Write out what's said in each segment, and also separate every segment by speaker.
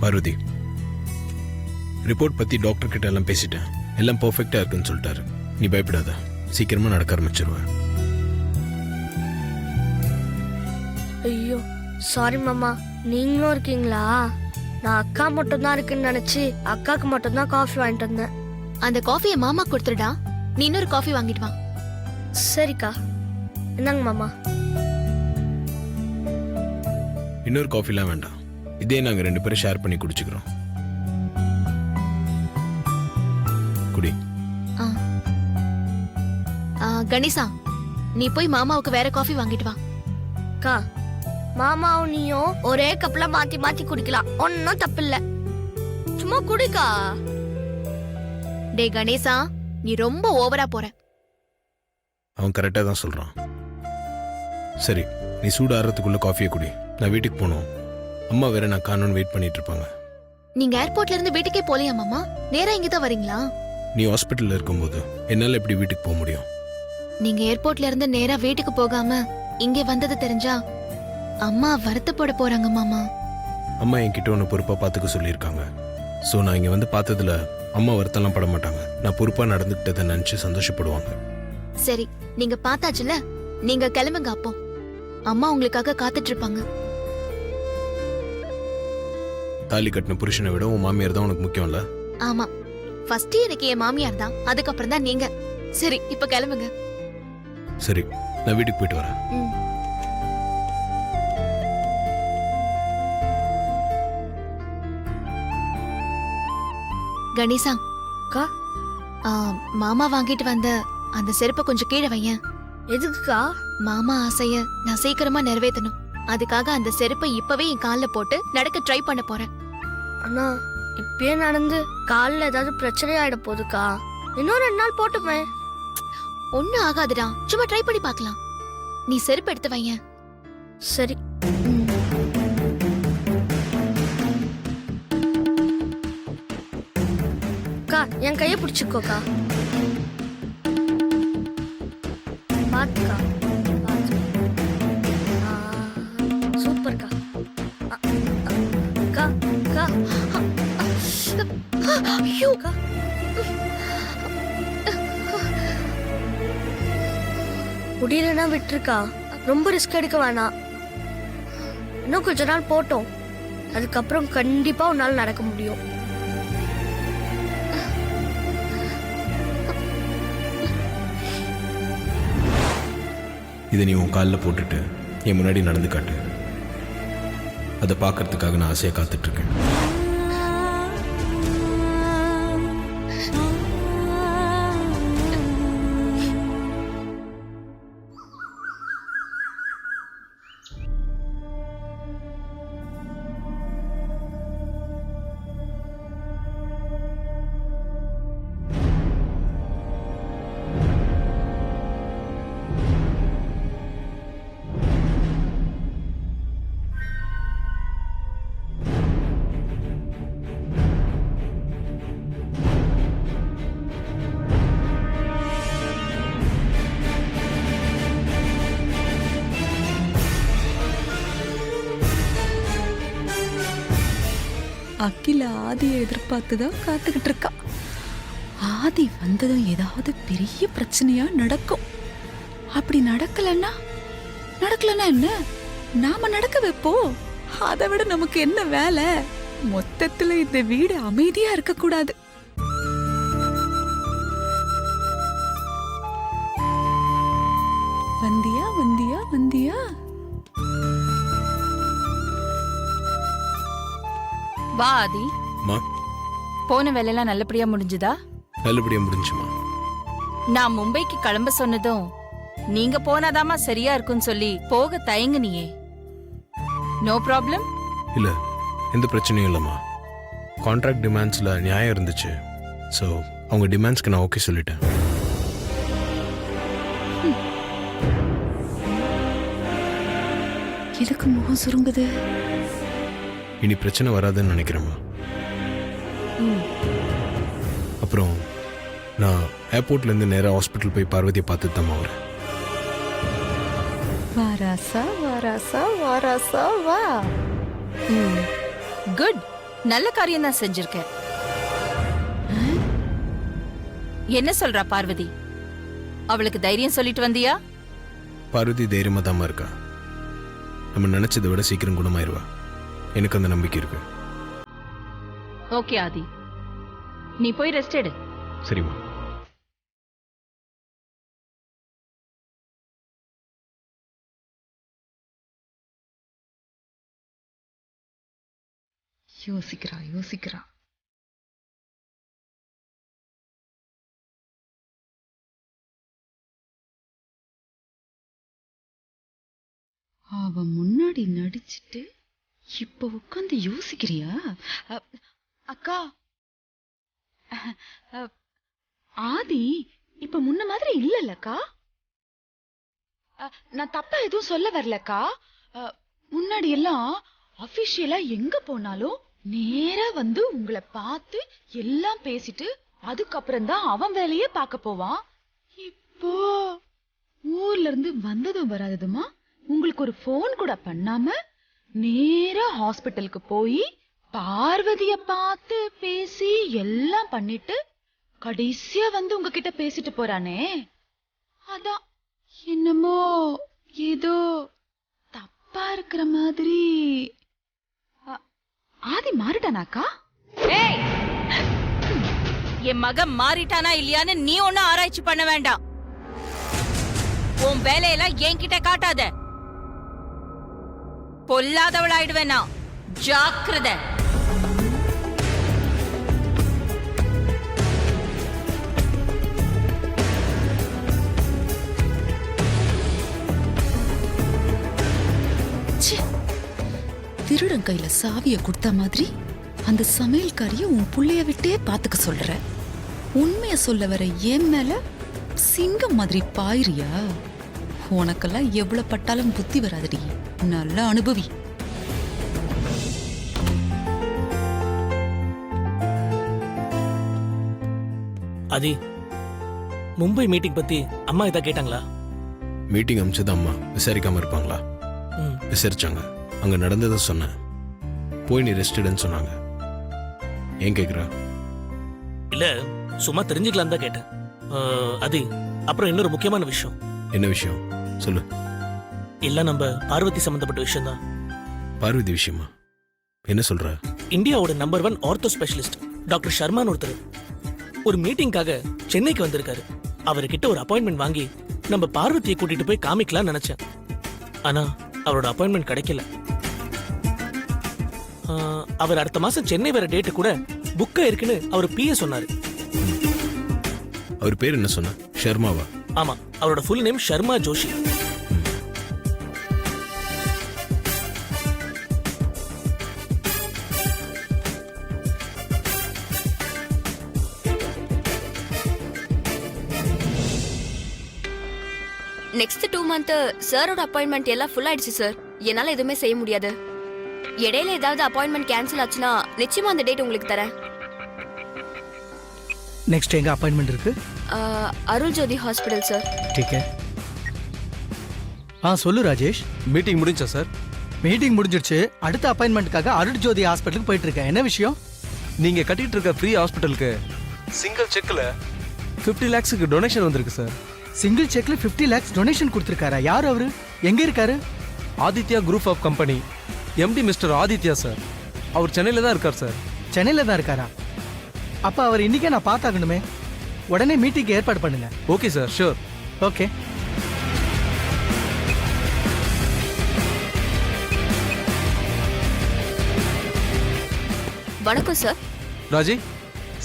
Speaker 1: Parvati, report பற்றி doctor கிட்ட எல்லாம் பேசிட்டேன். எல்லாம் பர்ஃபெக்டாக இருக்குன்னு சொல்லிட்டாரு. நீ பயப்படாத, சீக்கிரமாக நடக்க ஆரம்பிச்சிருவேன்.
Speaker 2: ஐயோ சாரி மாமா, நீங்களும் இருக்கீங்களா? நான் அக்கா மட்டும்தான் இருக்குன்னு நினைச்சு அக்காக்கு மட்டும்தான் காஃபி வாங்கிட்டு வந்தேன்.
Speaker 3: அந்த காஃபியை மாமா கொடுத்துடா, நீ இன்னொரு காஃபி வாங்கிட்டு வா.
Speaker 2: சரிக்கா, என்னங்க மாமா?
Speaker 1: இன்னொரு காஃபிலாம் வேண்டாம், இதே நாங்கள் 2 பேரும் ஷேர் பண்ணி குடிச்சுக்கிறோம். குடி.
Speaker 3: கணேசா, நீ போய் மாமாவுக்கு வேற காஃபி வாங்கிட்டு வா.
Speaker 2: அக்கா, மாமாவும் நீயும் ஒரே கப்ல மாத்தி மாத்தி குடிக்கலாம், ஒன்னும் தப்பு இல்ல. சும்மா குடிக்கா.
Speaker 3: டே கணேசா, நீ ரொம்ப ஓவரா போற.
Speaker 1: அவன் கரெக்டாக தான் சொல்கிறான். சரி, நீ சூடு ஆறதுக்குள்ள காஃபியை குடி. நான் வீட்டுக்கு போகணும். அம்மா வேற நான் காணோன்னு வெயிட் பண்ணிட்டு இருப்பாங்க.
Speaker 3: நீங்க ஏர்போர்ட்ல இருந்து வீட்டுக்கே போலியா மாமா? நேரா இங்க தான் வரீங்களா?
Speaker 1: நீ ஹாஸ்பிட்டல்ல இருக்கும்போது என்னால் எப்படி வீட்டுக்கு போக முடியும்?
Speaker 3: நீங்க ஏர்போர்ட்ல இருந்து நேரா வீட்டுக்கு போகாம இங்க வந்தது தெரிஞ்சா அம்மா வருத்தப்பட போறாங்க மாமா.
Speaker 1: அம்மா என்கிட்ட ஒன்று பொறுப்பாக பார்த்துக்க சொல்லியிருக்காங்க. ஸோ நான் இங்கே வந்து பார்த்ததுல அம்மா வருத்தம்லாம் பட மாட்டாங்க. நான் பொறுப்பாக நடந்துக்கிட்டதை நினச்சி சந்தோஷப்படுவாங்க.
Speaker 3: சரி, நீங்க பார்த்தாச்சுல, நீங்க கிளம்புங்க. அப்போ அம்மா உங்களுக்காக காத்துட்டு இருப்பாங்க.
Speaker 1: தாலி கட்டின புருஷனை விட உன் மாமியார் தான் உனக்கு முக்கியம்ல?
Speaker 3: ஆமா, ஃபர்ஸ்ட் எனக்கு என் மாமியார் தான், அதுக்கப்புறம் தான் நீங்க. சரி, இப்ப கிளம்புங்க.
Speaker 1: சரி, நான் வீட்டுக்கு போயிட்டு வரேன்.
Speaker 3: கணேசா,
Speaker 2: அக்கா,
Speaker 3: மாமா வாங்கிட்டு வந்த அந்த செருப்பை கொஞ்சம் கீழே வையேன்.
Speaker 2: எதுக்குக்கா?
Speaker 3: மாமா ஆசைய நான் சீக்கிரமா நிறைவேற்றணும். அதுக்காக அந்த செருப்பை இப்பவே என் கால்ல போட்டு நடக்க ட்ரை பண்ண போறேன்.
Speaker 2: அண்ணா, இப்பயே நடந்து காலில் ஏதாவது பிரச்சனை ஆயிட போகுதுக்கா. இன்னும் 2 நாள் போட்டுமே.
Speaker 3: ஒண்ணும் ஆகாதுடா, சும்மா ட்ரை பண்ணி பார்க்கலாம். நீ செருப்பு எடுத்து வையேன்.
Speaker 2: சரி. அக்கா, என் கையை பிடிச்சிக்கோக்கா. பாத்துக்கா, பாத்து. சூப்பர்க்கா. அக்கா, அக்கா. ஐயோ அக்கா. முடியலன்னா விட்டுருக்கா, ரொம்ப ரிஸ்க் எடுக்க வேணாம். இன்னும் கொஞ்ச நாள் போட்டோம், அதுக்கப்புறம் கண்டிப்பா உன்னால நடக்க முடியும்.
Speaker 1: இதை நீ உன் காலில் போட்டுட்டு என் முன்னாடி நடந்து காட்டு. அதை பார்க்கறதுக்காக நான் ஆசையாக காத்துட்டு இருக்கேன்.
Speaker 4: அகில ஆதியை எதிர்பார்த்துதான் காத்துக்கிட்டு இருக்கா. ஆதி வந்ததும் ஏதாவது பெரிய பிரச்சனையா நடக்கும். அப்படி நடக்கலன்னா என்ன, நாம நடக்க வைப்போம். அதை விட நமக்கு என்ன வேலை? மொத்தத்துல இந்த வீடு அமைதியா இருக்க கூடாது. வந்தியா வந்தியா வந்தியா?
Speaker 5: வா ஆதி.
Speaker 1: மா,
Speaker 5: போன வேலையெல்லாம் நல்லபடியா முடிஞ்சுதா?
Speaker 1: நல்லபடியா முடிஞ்சுமா.
Speaker 5: நான் மும்பைக்கு கிளம்ப சொன்னதும் நீங்க போனாதாமா சரியா இருக்குன்னு சொல்லி போக தயங்குனியே. No problem?
Speaker 1: இல்லை, எந்த பிரச்சனையும் இல்லைம்மா. கான்ட்ராக்ட் டிமாண்ட்ஸில் நியாயம் இருந்துச்சு. ஸோ அவங்க டிமாண்ட்ஸ்க்கு நான் ஓகே சொல்லிட்டேன்.
Speaker 4: எதுக்கு முகம் சுருங்குது?
Speaker 1: இனி பிரச்சனை வராதுன்னு நினைக்கிறேம்மா. அப்புறம் நான் ஏர்போர்ட்லேருந்து நேராக ஹாஸ்பிட்டல் போய் பார்வதியை பார்த்துட்டு தான் வரேன்.
Speaker 4: வாராசா வாராசா வாராசா வா.
Speaker 5: குட். நல்ல காரியம் தான் செஞ்சிருக்க. என்ன சொல்றா பார்வதி? அவளுக்கு தைரியம் சொல்லிட்டு வந்தியா?
Speaker 1: பார்வதி தைரியமா தாம்மா இருக்கா. நம்ம நினைச்சதை விட சீக்கிரம் குணமாயிருவா. எனக்கு அந்த நம்பிக்கை இருக்கு.
Speaker 5: ஓகே ஆதி, நீ போய் ரெஸ்ட் எடு.
Speaker 1: சரிம்மா.
Speaker 4: யோசிக்கிறா. அவ முன்னாடி நடிச்சிட்டு இப்ப உட்காந்து யோசிக்கிறியா? அக்கா, ஆதி இப்ப முன்ன மாதிரி இல்லல்லக்கா. நான் தப்பா எதுவும் சொல்ல வரலக்கா. முன்னாடி எல்லாம் அபிஷியலா எங்க போனாலும் நேரா வந்து உங்களை பார்த்து எல்லாம் பேசிட்டு அதுக்கப்புறம் தான் அவன் வேலையே பார்க்க போவான். இப்போ ஊர்ல இருந்து வந்ததும் வராததுமா உங்களுக்கு ஒரு போன் கூட பண்ணாம நேரா ஹாஸ்பிட்டலுக்கு போய் பார்வதிய பார்த்து பேசி எல்லாம் பண்ணிட்டு கடைசியா வந்து உங்ககிட்ட பேசிட்டு போறானே. அதான் என்னமோ ஏதோ தப்பா இருக்கிற மாதிரி. ஆதி மாறிட்டானாக்கா?
Speaker 5: என் மகன் மாறிட்டானா இல்லையான்னு நீ ஒன்னும் ஆராய்ச்சி பண்ண வேண்டாம். உன் வேலையெல்லாம் என்கிட்ட காட்டாத. பொல்லாதவளாயிடுவேனா, ஜாக்கிரதை.
Speaker 4: திருடன் கையில சாவிய கொடுத்த மாதிரி அந்த சமையல்காரிய உன் புள்ளைய விட்டே பாத்துக்க சொல்ற. உண்மைய சொல்ல வர என் மேல சிங்கம் மாதிரி பாயிரியா? உனக்கெல்லாம் எவ்வளவு பட்டாலும் புத்தி வராதடி. நல்ல அனுபவி.
Speaker 6: ஆதி, மும்பை மீட்டிங் பத்தி அம்மா இதா கேட்டாங்களா?
Speaker 1: மீட்டிங் அமைச்சது அம்மா விசாரிக்காம இருப்பாங்களா? விசாரிச்சாங்க. அங்க நடந்ததை சொன்னேன். போய் நீ ரெஸ்ட் எடுன்னு சொன்னாங்க. ஏன் கேக்குற?
Speaker 6: இல்ல, சும்மா தெரிஞ்சுக்கலாம் தான் கேட்டேன். ஆதி, அப்புறம் இன்னொரு முக்கியமான விஷயம்.
Speaker 1: என்ன விஷயம் சொல்லு.
Speaker 6: இல்ல, நம்ம பார்வதி சம்பந்தப்பட்ட விஷயம் தான்.
Speaker 1: பார்வதி விஷயமா? என்ன சொல்ற?
Speaker 6: இந்தியாவோட number 1 ortho specialist doctor Sherman ஒருத்தர் ஒரு மீட்டிங்காக சென்னைக்கு வந்திருக்காரு. அவர்கிட்ட ஒரு அப்பாயின்மெண்ட் வாங்கி நம்ம பார்வதியை கூட்டிட்டு போய் காமிக்கலாம் நினைச்சேன். ஆனா அவரோட அப்பாயின்மெண்ட் கிடைக்கல. அவர் அடுத்த மாசம் சென்னை வர டேட்டு கூட புக்கா இருக்குன்னு அவர் பிஏ சொன்னாரு.
Speaker 1: அவர் பேர் என்ன சொன்ன? ஷர்மாவா?
Speaker 6: ஆமா, அவரோட full name Sharma Joshi.
Speaker 7: Next 2 month சாரோட அப்பாயின்மெண்ட் எல்லாம் ஃபுல் ஆயிடுச்சு சார். என்னால எதுவுமே செய்ய முடியாது. இடையில ஏதாவது அப்பாயின்மெண்ட் கேன்சல் ஆச்சுன்னா நிச்சயமா அந்த டேட் உங்களுக்கு தரேன்.
Speaker 8: நெக்ஸ்ட் எங்க அப்பாயின்மெண்ட் இருக்கு?
Speaker 7: அருள் ஜோதி ஹாஸ்பிடல் சார்.
Speaker 8: ठीक है. சொல்லு ராஜேஷ்.
Speaker 9: மீட்டிங் முடிஞ்சா சார்?
Speaker 8: மீட்டிங் முடிஞ்சிருச்சு. அடுத்த அப்பாயின்மெண்ட்காக அருள் ஜோதி ஹாஸ்பிடலுக்கு போயிட்டு இருக்கேன். என்ன விஷயம்?
Speaker 9: நீங்க கட்டிட்டு இருக்க ஃப்ரீ ஹாஸ்பிட்டலுக்கு சிங்கிள் செக்ல 50 lakhsக்கு டொனேஷன் வந்திருக்கு சார்.
Speaker 8: சிங்கிள் செக்ல 50 lakhs டொனேஷன் கொடுத்திருக்காரா? யார் அவரு? எங்க இருக்காரு?
Speaker 9: Aditya group of company MD mister Aditya sir. அவர் சென்னையில தான் இருக்கார் சார்.
Speaker 8: சென்னையில தான் இருக்காரா? அப்ப அவர் இன்னைக்கே நான் பார்த்தாகணுமே. உடனே மீட்டிங் ஏற்பாடு பண்ணுங்க.
Speaker 9: Okay sir, sure.
Speaker 8: ஓகே.
Speaker 7: வணக்கம் சார்.
Speaker 9: ராஜி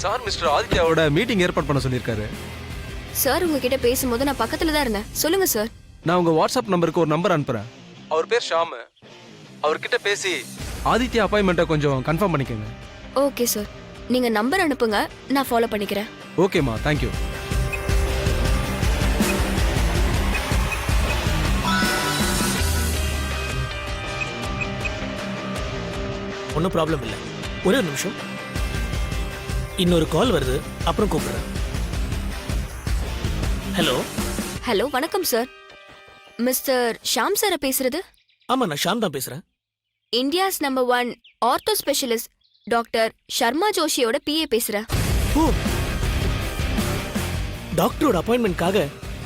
Speaker 9: சார், மிஸ்டர் ஆதித்யாவோட மீட்டிங் ஏற்பாடு பண்ண சொல்லியிருக்காரு.
Speaker 7: சார் உங்ககிட்ட பேசும்போது நான் பக்கத்துல தான் இருந்தேன். சொல்லுங்க சார்.
Speaker 9: நான் உங்க வாட்ஸ்அப் நம்பருக்கு ஒரு நம்பர் அனுப்புறேன். அவர் பேர் ஷாம். அவர்கிட்ட பேசி ஆதித்யா அப்பாயின்மெண்ட்டை கொஞ்சம் கன்ஃபார்ம் பண்ணிக்கோங்க.
Speaker 7: ஓகே சார், நீங்க நம்பர் அனுப்புங்க, நான் ஃபாலோ பண்ணிக்கிறேன்.
Speaker 9: ஓகேம்மா, தேங்க்யூ.
Speaker 6: ஒன்றும் ப்ராப்ளம் இல்லை. ஒரே ஒரு நிமிஷம், இன்னொரு கால் வருது, அப்புறம் கூப்பிடுறேன். ஹலோ.
Speaker 7: ஹலோ, வணக்கம் சார். மிஸ்டர் ஷாம் சார பேசுறது?
Speaker 6: ஆமா, நான் ஷாம் தான் பேசுறேன்.
Speaker 7: India's number 1 ortho specialist doctor Sharma ஜோஷியோட பிஏ பேசுறேன்.
Speaker 6: ஓ டாக்டரோட அப்பாயின்மெண்ட்காக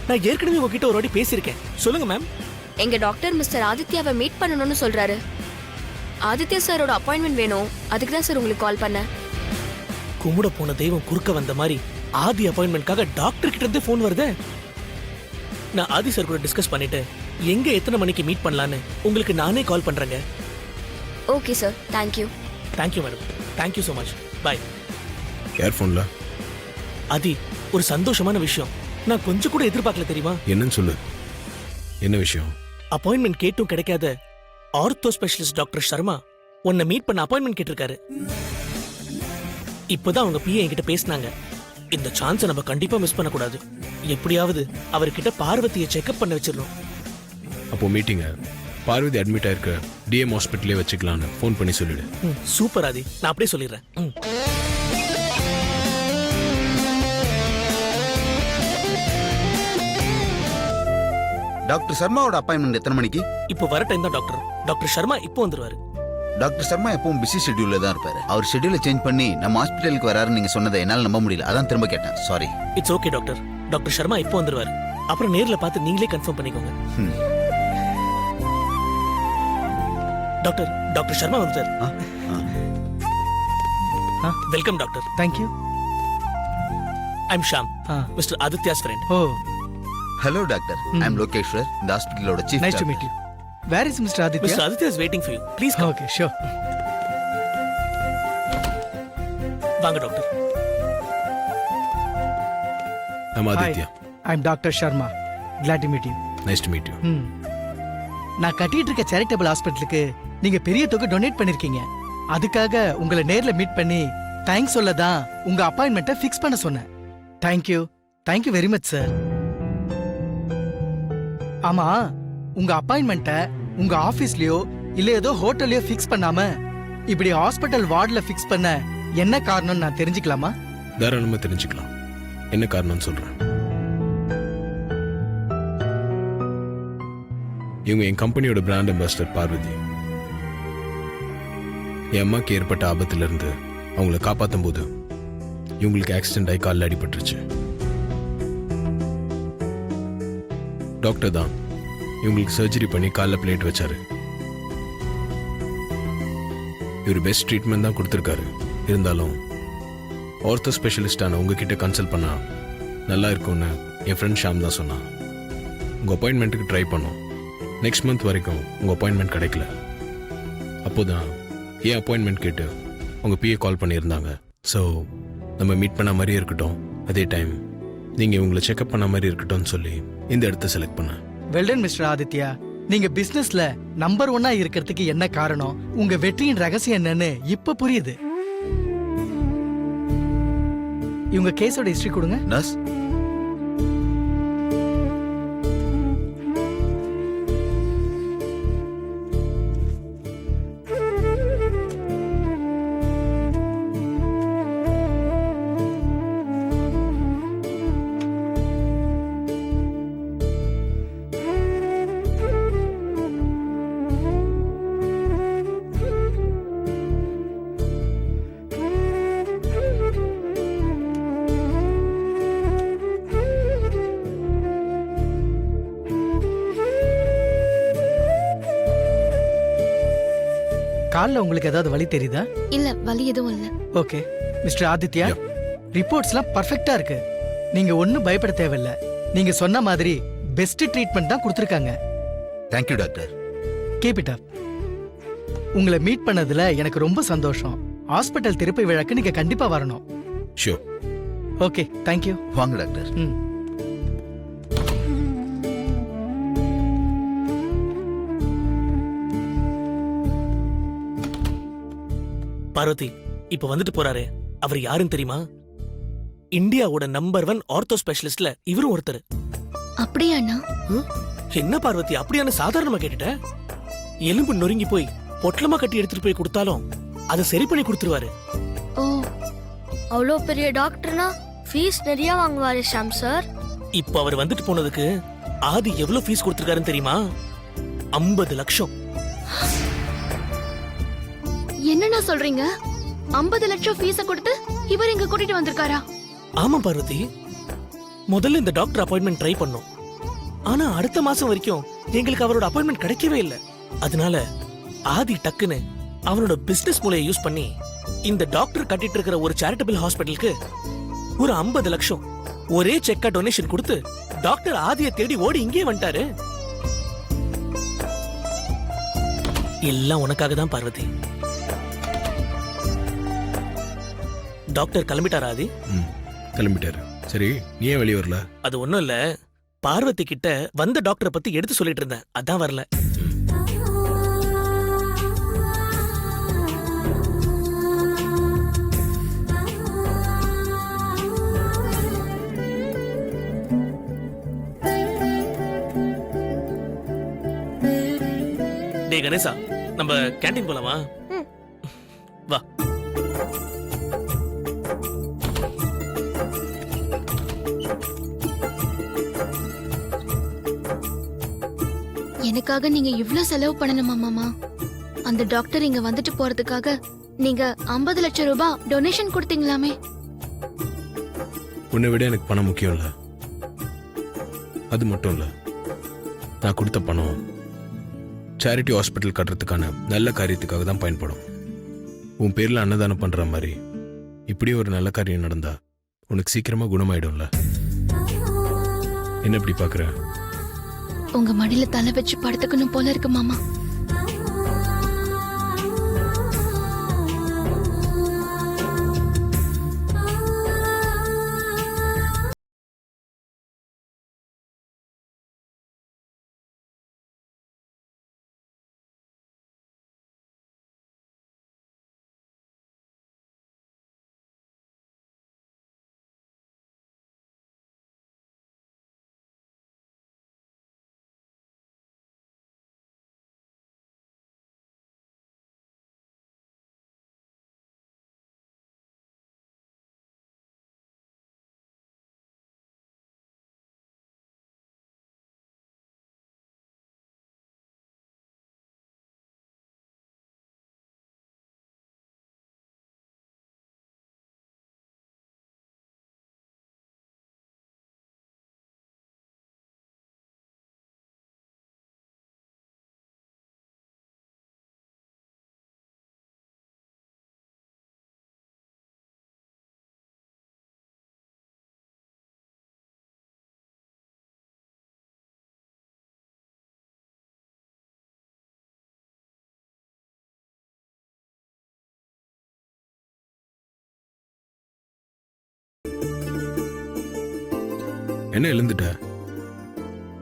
Speaker 6: நான் ஏற்கனவே உங்ககிட்ட ஒரு வாட்டி பேசியிருக்கேன். சொல்லுங்க மேம்.
Speaker 7: எங்க டாக்டர் மிஸ்டர் ஆதித்யாவை மீட் பண்ணணும்னு சொல்றாரு. ஆதித்யா சாரோட அப்பாயின்மெண்ட் வேணும். அதுக்கு தான் சார் உங்களுக்கு கால் பண்ணேன்.
Speaker 6: கும்பிட போன தெய்வம் குறுக்க வந்த மாதிரி ஆதி அப்பாயின்மெண்ட்காக டாக்டர் கிட்ட இருந்தே ஃபோன் வருதே. நான் ஆதி சார் கூட டிஸ்கஸ் பண்ணிட்டு எங்க எத்தனை மணிக்கு மீட் பண்ணலான்னு உங்களுக்கு நானே கால் பண்றேங்க.
Speaker 7: Okay sir, thank you.
Speaker 6: Thank you madam. Thank you so much. Bye.
Speaker 1: ஏர்ஃபோன்ல
Speaker 6: ஆதி, ஒரு சந்தோஷமான விஷயம் நான் கொஞ்சம் கூட எதிர்பார்க்கல தெரியுமா?
Speaker 1: என்னன்னு சொல்லு. என்ன விஷயம்?
Speaker 6: அப்பாயின்மெண்ட் கேட்டும் கிடைக்காத ஆர்த்தோ ஸ்பெஷலிஸ்ட் டாக்டர் சர்மா உன்னை மீட் பண்ண அப்பாயின்மெண்ட் கேட்டிருக்காரு. இப்போதான் அவங்க பிஏ என்கிட்ட பேசினாங்க. இந்த சான்ஸை நம்ம கண்டிப்பா மிஸ் பண்ணக்கூடாது. எப்படியாவது அவர்கிட்ட பார்வதியை செக்அப் பண்ண வச்சிடணும்.
Speaker 1: அப்போ மீட்டிங்க பார்வதி அட்மிட் ஆயிருக்க டிஎம் ஹாஸ்பிட்டலே வச்சுக்கலான்னு ஃபோன் பண்ணி சொல்லிடு.
Speaker 6: சூப்பர் ஆதி, நான் அப்படியே சொல்லிடுறேன்.
Speaker 10: டாக்டர் சர்மாவோட அப்பாயின்மெண்ட் எத்தனை மணிக்கு?
Speaker 6: இப்போ வர டைம் தான் டாக்டர். டாக்டர் சர்மா இப்போ வந்துருவாரு.
Speaker 10: டாக்டர் சர்மா எப்பவும் பிஸி ஷெட்யூல்ல தான் இருப்பாரு. அவர் ஷெட்யூலை சேஞ்ச் பண்ணி நம்ம ஹாஸ்பிட்டலுக்கு வராருன்னு நீங்க சொன்னதை என்னால நம்ப முடியல. அதான் திரும்ப கேட்டேன். Sorry.
Speaker 6: It's okay doctor. Doctor Sharma இப்போ வந்துருவாரு. அப்புறம் நேர்ல பார்த்து நீங்களே கன்ஃபார்ம் பண்ணிக்கோங்க. டாக்டர், டாக்டர் சர்மா வந்துட்டார். Welcome doctor.
Speaker 8: Thank you.
Speaker 6: I'm Sham, mister Aditya's friend.
Speaker 8: Oh,
Speaker 10: hello doctor. I am Lokeshwar, இந்த ஹாஸ்பிட்டலோட chief.
Speaker 8: Nice to meet you. Where is mister Aditya?
Speaker 6: Mister Aditya is waiting for you. Please come.
Speaker 8: Okay, sure.
Speaker 6: வாங்க doctor.
Speaker 1: I'm Aditya.
Speaker 8: I am doctor Sharma. glad to meet you.
Speaker 1: Nice to meet you.
Speaker 8: நான் கட்டிட்டு இருக்க charitable ஹாஸ்பிட்டலுக்கு நீங்க பெரிய தொகை donate பண்ணிருக்கீங்க. அதுக்காக உங்களை நேர்ல மீட் பண்ணி தேங்க்ஸ் சொல்ல தான் உங்க அப்பாயின்மெண்ட்டை ஃபிக்ஸ் பண்ண சொன்னேன். Thank you. Thank you very much sir. ஆமா, உங்க அப்பாயின்மெண்ட்டை உங்க ஆபீஸ்லயோ இல்ல ஏதோ ஹோட்டல்லயோ ஃபிக்ஸ் பண்ணாம இப்படி ஹாஸ்பிட்டல் வார்டுல ஃபிக்ஸ் பண்ண என்ன காரணம்னு நான் தெரிஞ்சுக்கலாமா?
Speaker 1: தாராளமாக தெரிஞ்சுக்கலாம். என்ன காரணம்னு சொல்கிறேன். இவங்க என் கம்பெனியோட பிராண்ட் அம்பாசிடர் பார்வதி. என் அம்மாக்கு ஏற்பட்ட ஆபத்திலிருந்து அவங்கள காப்பாற்றும் போது இவங்களுக்கு ஆக்சிடென்ட் ஆகி காலில் அடிபட்டுருச்சு. டாக்டர் தான் இவங்களுக்கு சர்ஜரி பண்ணி காலில் பிளேட் வச்சாரு. இவர் பெஸ்ட் ட்ரீட்மெண்ட் தான் கொடுத்துருக்காரு. இருந்தாலும் ஆர்த்தோ ஸ்பெஷலிஸ்டான உங்ககிட்ட கன்சல்ட் பண்ணா நல்லா இருக்கும்னு என் ஃப்ரெண்ட் ஷாம் தான் சொன்னான். உங்கள் அப்பாயின்மெண்ட்டுக்கு ட்ரை பண்ணோம். நெக்ஸ்ட் மந்த் வரைக்கும் உங்கள் அப்பாயின்மெண்ட் கிடைக்கல. அப்போதான் ஏன் அப்பாயின்மெண்ட் கேட்டு உங்கள் பிஏ கால் பண்ணியிருந்தாங்க. ஸோ நம்ம மீட் பண்ண மாதிரியே இருக்கட்டும், அதே டைம் நீங்கள் இவங்களை செக்அப் பண்ண மாதிரி இருக்கட்டும்னு சொல்லி இந்த இடத்த செலக்ட் பண்ணேன்.
Speaker 8: Well done mister Aditya. நீங்க பிசினஸ்ல நம்பர் 1 இருக்கிறதுக்கு என்ன காரணம், உங்க வெற்றியின் ரகசியம் என்னன்னு இப்ப புரியுது. இவங்க கேஸோட ஹிஸ்டரி கொடுங்க.
Speaker 10: நர்ஸ்,
Speaker 8: கால்ல உங்களுக்கு ஏதாவது வலி தெரியுதா?
Speaker 3: இல்ல வலி எதுவும் இல்ல.
Speaker 8: Okay mister Aditya,
Speaker 1: Yeah.
Speaker 8: ரிப்போர்ட்ஸ்லாம் பர்ஃபெக்ட்டா இருக்கு. நீங்க ஒண்ணும் பயப்பட தேவையில்ல. நீங்க சொன்ன மாதிரி பெஸ்ட் ட்ரீட்மெண்ட் தான் கொடுத்துருக்காங்க.
Speaker 10: Thank you doctor.
Speaker 8: Keep it up. உங்களை மீட் பண்ணதுல எனக்கு ரொம்ப சந்தோஷம். ஹாஸ்பிட்டல் திருப்பி விழாக்கு நீங்க கண்டிப்பா வரணும்.
Speaker 1: ஷியோர்.
Speaker 8: Okay, thank you.
Speaker 10: வாங்க டாக்டர்.
Speaker 6: பார்வதி, இப்ப வந்துட்டு போறாரே, அவர் யாருன்னு தெரியுமா? இந்தியாவோட நம்பர் 1 ஆர்த்தோ ஸ்பெஷலிஸ்ட்ல இவரும் ஒருத்தர்.
Speaker 3: அப்படியா அண்ணா?
Speaker 6: என்ன பார்வதி, அப்படியான சாதாரணமா கேட்டுட்ட? எலும்பு நொறுங்கி போய் பொட்டலமா கட்டி எடுத்துட்டு போய் கொடுத்தாலும் அதை சரி பண்ணி கொடுத்துருவாரு.
Speaker 3: ஓ,
Speaker 2: அவ்வளோ பெரிய டாக்டர்னா ஃபீஸ் நிறைய வாங்குவாரு ஷாம் சார்.
Speaker 6: இப்ப அவர் வந்துட்டு போனதுக்கு ஆதி எவ்வளவு ஃபீஸ் கொடுத்திருக்காருன்னு தெரியுமா? 50 லட்சம்.
Speaker 3: என்னண்ணா சொல்றீங்க? 50 லட்சம் ஃபீஸ கொடுத்து இவர் இங்க கூட்டிட்டு வந்திருக்காரா?
Speaker 6: ஆமா பார்வதி, முதல்ல இந்த டாக்டர் அப்பாயின்மெண்ட் ட்ரை பண்ணோம். ஆனா அடுத்த மாசம் வரைக்கும் எங்களுக்கு அவரோட அப்பாயின்மெண்ட் கிடைக்கவே இல்லை. அதனால ஆதி டக்குன்னு அவனோட பிசினஸ் மூலையை யூஸ் பண்ணி இந்த டாக்டர் கட்டிட்டு இருக்கிற ஒரு சேரிட்டபிள் ஹாஸ்பிட்டலுக்கு ஒரு 50 லட்சம் ஒரே செக்கா டொனேஷன் கொடுத்து டாக்டர் ஆதியை தேடி ஓடி இங்கே வந்துட்டாரு. எல்லாம் உனக்காக தான் பார்வதி. டாக்டர் கிளம்பிட்டாரா ஆதி?
Speaker 1: கிளம்பிட்டாரு. சரி, நீ ஏன் வெளியே வரல?
Speaker 6: அது ஒண்ணும் இல்ல, பார்வதி கிட்ட வந்த டாக்டரை பத்தி எடுத்து சொல்லிட்டு இருந்தேன், அதான் வரல. டேய் கணேசா, நம்ம கேண்டீன் போலாமா? வா.
Speaker 3: எனக்காக நீங்க இவ்ளோ செலவு பண்ணணுமா மாமா? அந்த டாக்டர் இங்க வந்துட்டு போறதுக்காக நீங்க 50 லட்சம் ரூபாய் டொனேஷன் கொடுத்தீங்களாமே.
Speaker 1: உன்னை விட எனக்கு பணம் முக்கியம் இல்ல. அது மட்டும் இல்ல, நான் கொடுத்த பணம் சேரிட்டி ஹாஸ்பிட்டல் கட்டுறதுக்கான நல்ல காரியத்துக்காக தான் பயன்படும். உன் பேர்ல அன்னதானம் பண்ற மாதிரி இப்படி ஒரு நல்ல காரியம் நடந்தா உனக்கு சீக்கிரமா குணமாயிடும்ல. என்ன இப்படி பாக்குற?
Speaker 3: உங்க மடியில தலை வச்சு படுத்துக்கணும் போல இருக்கு மாமா.
Speaker 1: என்ன எழுந்துட்ட?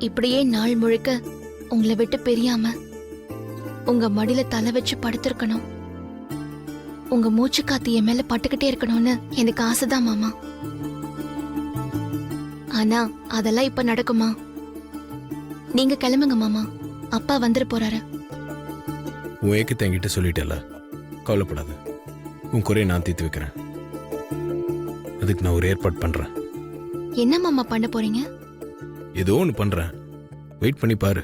Speaker 3: இப்படியே நாள் முழுக்க உங்களை விட்டு பிரியாம உங்க மடியில தலை வச்சு படுத்திருக்கணும். உங்க மூச்சு காத்து என் மேல பட்டுக்கிட்டே இருக்கணும்னு எனக்கு ஆசைதான் மாமா. ஆனா அதெல்லாம் இப்ப நடக்குமா? நீங்க கிளம்புங்க மாமா, அப்பா வந்துட போறாரு.
Speaker 1: உன் ஏக்கத்தை என்கிட்ட சொல்லிட்டேல, கவலைப்படாத. உன் குறையை நான் தீர்த்து வைக்கிறேன். அதுக்கு நான் ஒரு ஏற்பாடு பண்றேன்.
Speaker 3: என்ன மாமா பண்ண போறீங்க?
Speaker 1: ஏதோ ஒன்று பண்றேன், வெயிட் பண்ணி பாரு.